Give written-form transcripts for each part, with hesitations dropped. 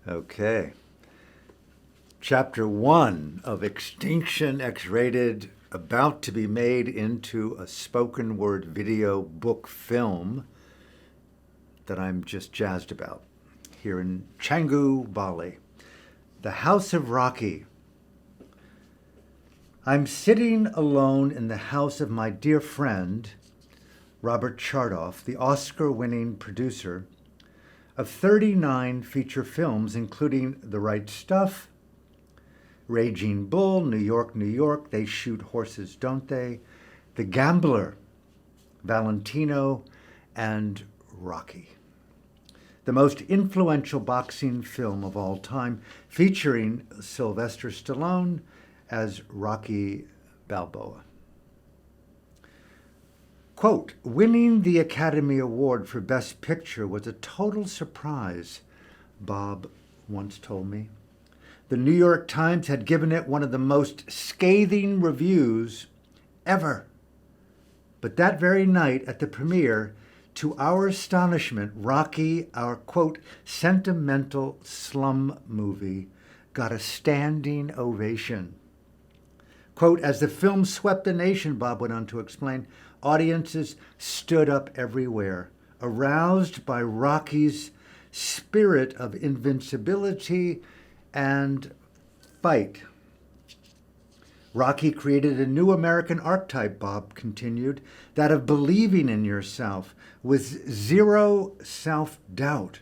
Okay. Chapter 1 of Extinction, X-rated, about to be made into a spoken word video book film that I'm just jazzed about here in Canggu, Bali. The House of Rocky. I'm sitting alone in the house of my dear friend, Robert Chardoff, the Oscar-winning producer of 39 feature films, including The Right Stuff, Raging Bull, New York, New York, They Shoot Horses, Don't They?, The Gambler, Valentino, and Rocky. The most influential boxing film of all time, featuring Sylvester Stallone as Rocky Balboa. Quote, winning the Academy Award for Best Picture was a total surprise, Bob once told me. The New York Times had given it one of the most scathing reviews ever. But that very night at the premiere, to our astonishment, Rocky, our, quote, sentimental slum movie, got a standing ovation. Quote, as the film swept the nation, Bob went on to explain, audiences stood up everywhere, aroused by Rocky's spirit of invincibility and fight. Rocky created a new American archetype, Bob continued, that of believing in yourself with zero self-doubt,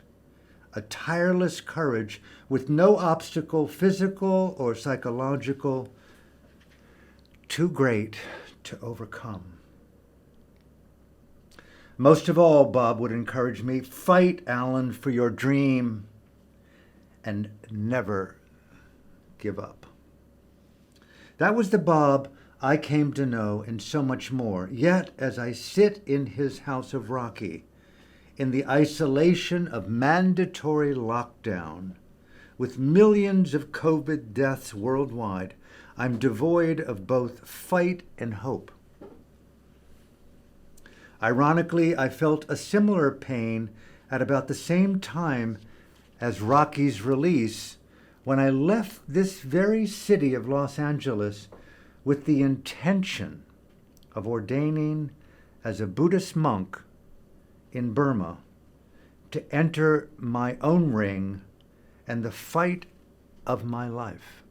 a tireless courage with no obstacle, physical or psychological, too great to overcome. Most of all, Bob would encourage me, fight, Alan, for your dream and never give up. That was the Bob I came to know and so much more. Yet, as I sit in his House of Rocky, in the isolation of mandatory lockdown, with millions of COVID deaths worldwide, I'm devoid of both fight and hope. Ironically, I felt a similar pain at about the same time as Rocky's release when I left this very city of Los Angeles with the intention of ordaining as a Buddhist monk in Burma to enter my own ring and the fight of my life.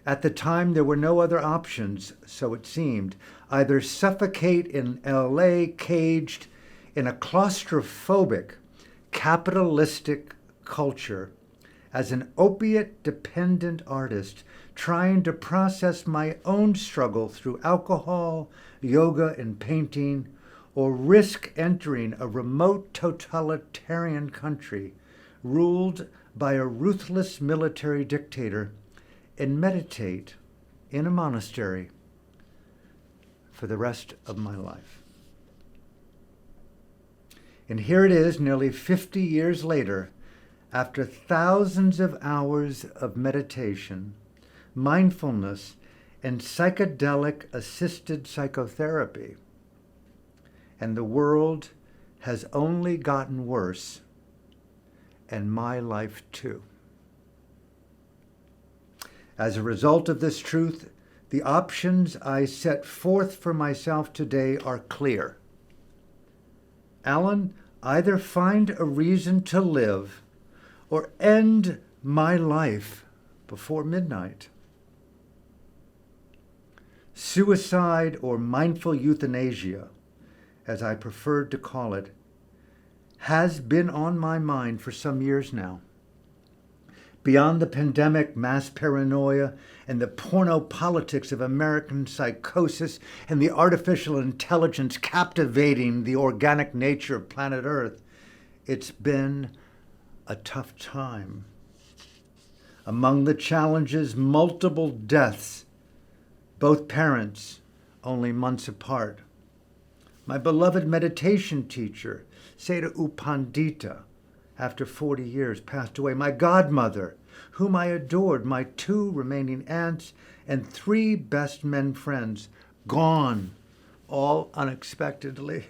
At the time, there were no other options, so it seemed. Either suffocate in LA, caged in a claustrophobic, capitalistic culture as an opiate-dependent artist trying to process my own struggle through alcohol, yoga, and painting, or risk entering a remote totalitarian country ruled by a ruthless military dictator and meditate in a monastery for the rest of my life. And here it is, nearly 50 years later, after thousands of hours of meditation, mindfulness, and psychedelic-assisted psychotherapy, and the world has only gotten worse, and my life too. As a result of this truth, the options I set forth for myself today are clear. Alan, either find a reason to live or end my life before midnight. Suicide, or mindful euthanasia, as I preferred to call it, has been on my mind for some years now. Beyond the pandemic, mass paranoia, and the porno politics of American psychosis, and the artificial intelligence captivating the organic nature of planet Earth, it's been a tough time. Among the challenges, multiple deaths, both parents only months apart. My beloved meditation teacher, Seda Upandita, after 40 years, passed away. My godmother, whom I adored, my 2 remaining aunts, and 3 best men friends, gone, all unexpectedly.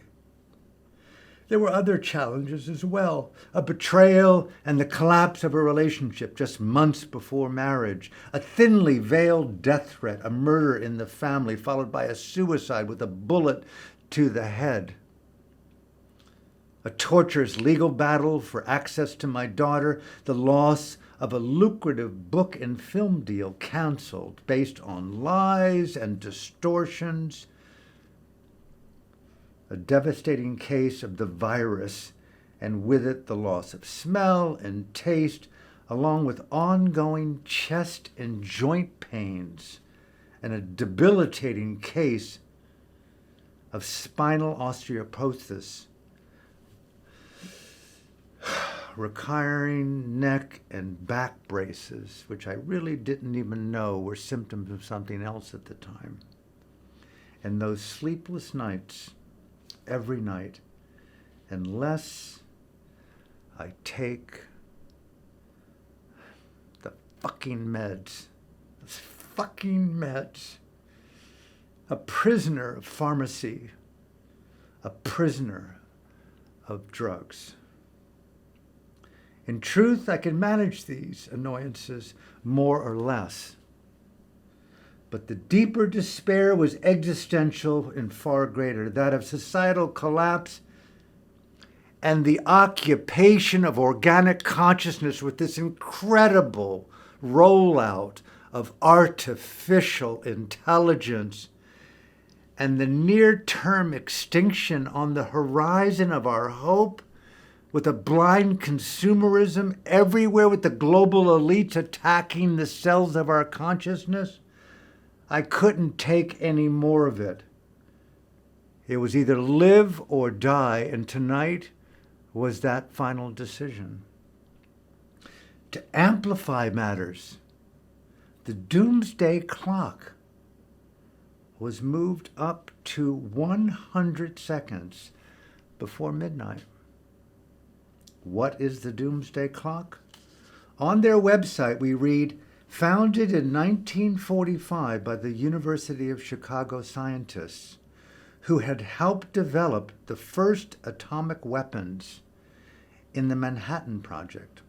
There were other challenges as well. A betrayal and the collapse of a relationship just months before marriage. A thinly veiled death threat, a murder in the family, followed by a suicide with a bullet to the head. A torturous legal battle for access to my daughter, the loss of a lucrative book and film deal canceled based on lies and distortions. A devastating case of the virus, and with it the loss of smell and taste, along with ongoing chest and joint pains, and a debilitating case of spinal osteoporosis, requiring neck and back braces, which I really didn't even know were symptoms of something else at the time. And those sleepless nights, every night, unless I take the fucking meds. Those fucking meds. A prisoner of pharmacy. A prisoner of drugs. In truth, I can manage these annoyances more or less. But the deeper despair was existential and far greater, that of societal collapse and the occupation of organic consciousness with this incredible rollout of artificial intelligence and the near-term extinction on the horizon of our hope, with a blind consumerism everywhere, with the global elites attacking the cells of our consciousness. I couldn't take any more of it. It was either live or die, and tonight was that final decision. To amplify matters, the doomsday clock was moved up to 100 seconds before midnight. What is the doomsday clock? On their website, we read, founded in 1945 by the University of Chicago scientists who had helped develop the first atomic weapons in the Manhattan Project.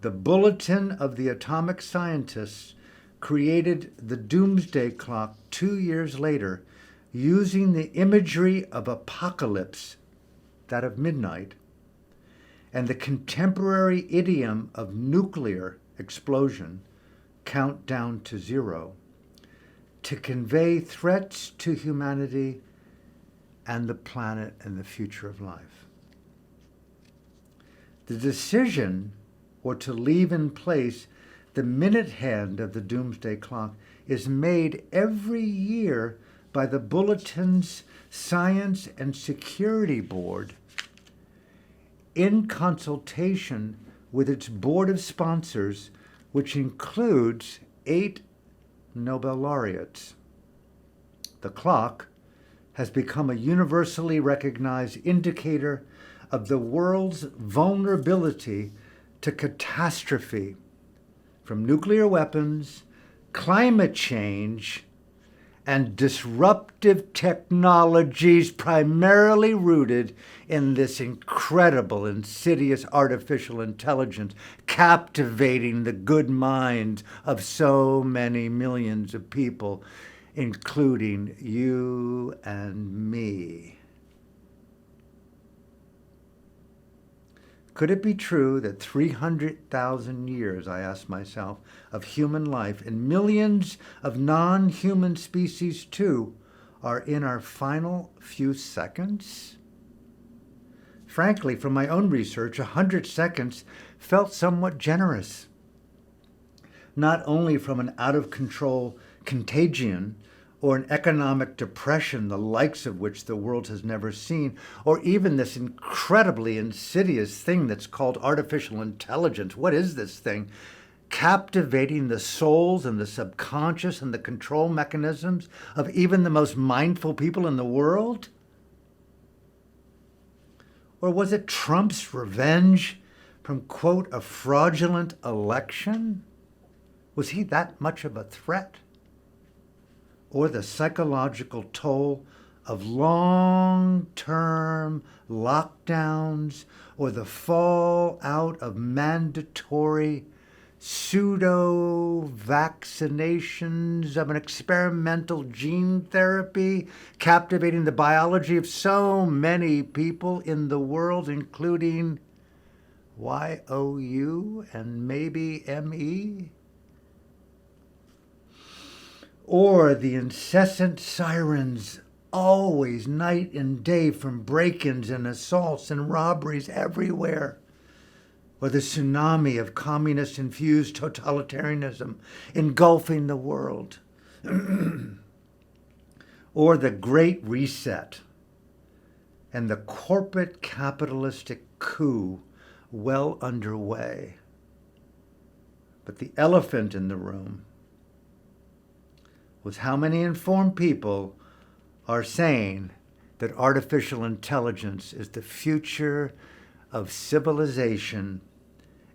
The Bulletin of the Atomic Scientists created the doomsday clock 2 years later using the imagery of apocalypse, that of midnight, and the contemporary idiom of nuclear explosion, countdown to zero, to convey threats to humanity and the planet and the future of life. The decision, or to leave in place the minute hand of the doomsday clock, is made every year by the Bulletin's Science and Security Board in consultation with its board of sponsors, which includes 8 Nobel laureates. The clock has become a universally recognized indicator of the world's vulnerability to catastrophe from nuclear weapons, climate change, and disruptive technologies primarily rooted in this incredible, insidious artificial intelligence, captivating the good minds of so many millions of people, including you and me. Could it be true that 300,000 years, I ask myself, of human life and millions of non-human species too are in our final few seconds? Frankly, from my own research, 100 seconds felt somewhat generous. Not only from an out-of-control contagion or an economic depression, the likes of which the world has never seen, or even this incredibly insidious thing that's called artificial intelligence. What is this thing? Captivating the souls and the subconscious and the control mechanisms of even the most mindful people in the world? Or was it Trump's revenge from, quote, a fraudulent election? Was he that much of a threat? Or the psychological toll of long-term lockdowns or the fallout of mandatory pseudo-vaccinations of an experimental gene therapy captivating the biology of so many people in the world, including YOU and maybe ME? Or the incessant sirens always night and day from break-ins and assaults and robberies everywhere? Or the tsunami of communist-infused totalitarianism engulfing the world? Or the Great Reset and the corporate capitalistic coup well underway? But the elephant in the room was how many informed people are saying that artificial intelligence is the future of civilization,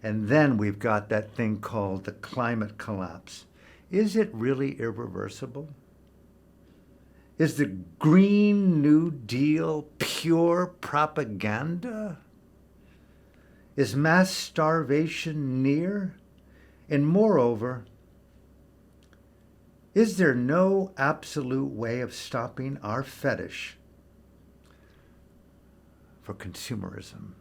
and then we've got that thing called the climate collapse. Is it really irreversible? Is the Green New Deal pure propaganda? Is mass starvation near? And moreover, is there no absolute way of stopping our fetish for consumerism?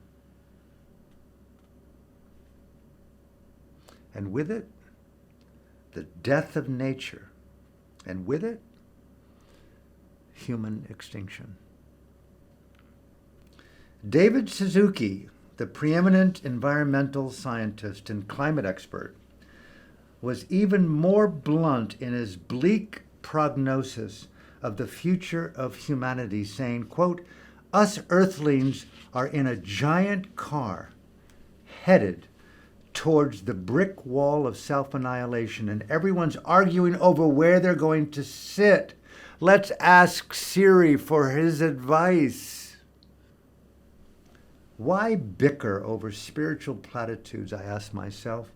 And with it, the death of nature, and with it, human extinction. David Suzuki, the preeminent environmental scientist and climate expert, was even more blunt in his bleak prognosis of the future of humanity, saying, quote, "Us earthlings are in a giant car headed towards the brick wall of self-annihilation, and everyone's arguing over where they're going to sit. Let's ask Siri for his advice." Why bicker over spiritual platitudes, I ask myself,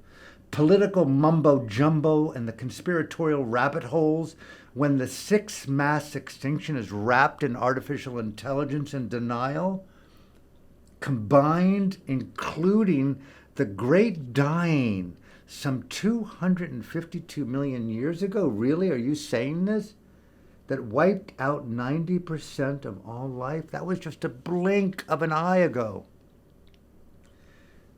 political mumbo-jumbo and the conspiratorial rabbit holes when the sixth mass extinction is wrapped in artificial intelligence and denial, combined, including the great dying some 252 million years ago? Really? Are you saying this? That wiped out 90% of all life? That was just a blink of an eye ago.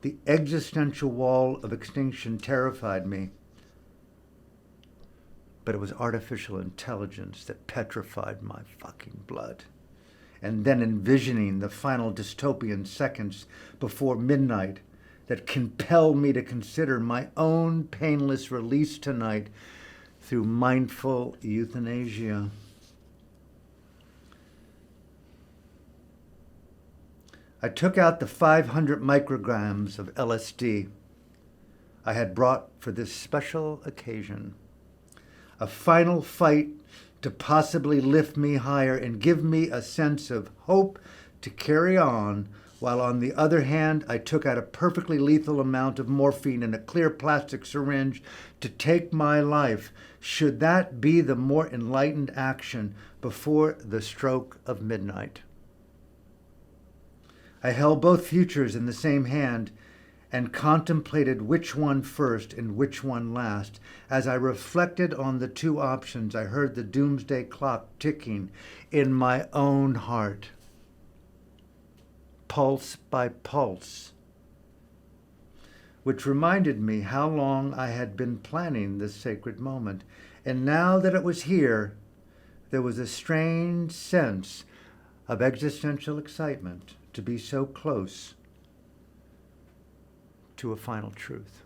The existential wall of extinction terrified me, but it was artificial intelligence that petrified my fucking blood. And then envisioning the final dystopian seconds before midnight that compel me to consider my own painless release tonight through mindful euthanasia. I took out the 500 micrograms of LSD I had brought for this special occasion. A final fight to possibly lift me higher and give me a sense of hope to carry on, while on the other hand, I took out a perfectly lethal amount of morphine in a clear plastic syringe to take my life, should that be the more enlightened action before the stroke of midnight. I held both futures in the same hand and contemplated which one first and which one last. As I reflected on the two options, I heard the doomsday clock ticking in my own heart, pulse by pulse, which reminded me how long I had been planning this sacred moment. And now that it was here, there was a strange sense of existential excitement to be so close to a final truth.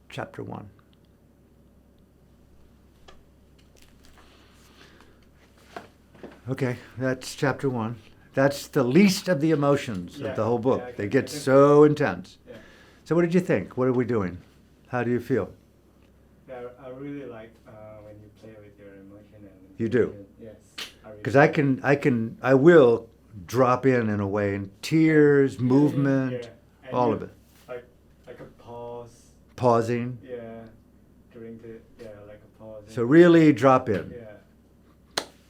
Chapter 1. Okay, that's chapter 1. That's the least of the emotions of the whole book. They get so intense. Yeah. So what did you think? What are we doing? How do you feel? Yeah, I really like when you play with your emotion. And You do? Yes. Because I will drop in a way, in tears, movement, And all you- of it. Like a pause. Pausing. Yeah. During the like a pause. So really drop in. Yeah.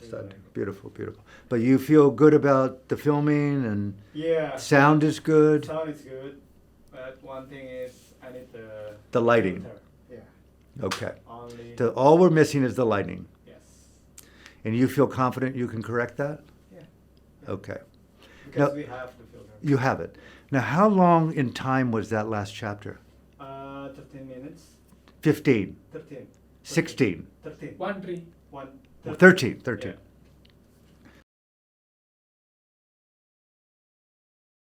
Study. like it. Beautiful, beautiful. But you feel good about the filming and Yeah. sound is good? Sound is good, but one thing is I need The lighting. filter. Yeah. Okay. Only. So all we're missing is the lighting. Yes. And you feel confident you can correct that? Yeah. Okay. Because Now- we have the filter. You have it. Now, how long in time was that last chapter? 13 minutes. 15, 13. 16, 13. 1 3. 1. 13, 13. Yeah.